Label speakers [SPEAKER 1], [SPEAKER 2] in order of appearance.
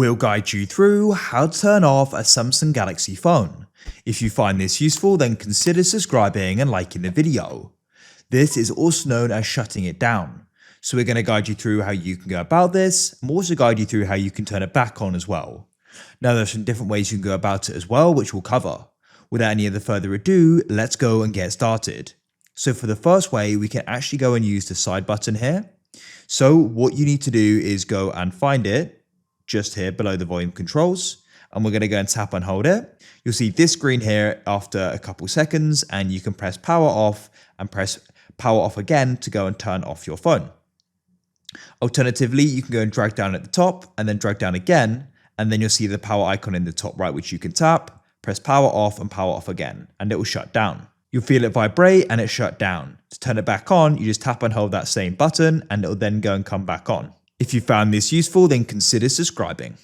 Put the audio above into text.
[SPEAKER 1] We'll guide you through how to turn off a Samsung Galaxy phone. If you find this useful, then consider subscribing and liking the video. This is also known as shutting it down. So we're going to guide you through how you can go about this, and also guide you through how you can turn it back on as well. Now there's some different ways you can go about it as well, which we'll cover. Without any other further ado, let's go and get started. So for the first way, we can actually go and use the side button here. So what you need to do is go and find it just here below the volume controls, and we're going to go and tap and hold it. You'll see this screen here after a couple seconds, and you can press power off and press power off again to go and turn off your phone. Alternatively, you can go and drag down at the top and then drag down again, and then you'll see the power icon in the top right, which you can tap, press power off and power off again, and it will shut down. You'll feel it vibrate and it shut down. To turn it back on, you just tap and hold that same button and it will then go and come back on. If you found this useful, then consider subscribing.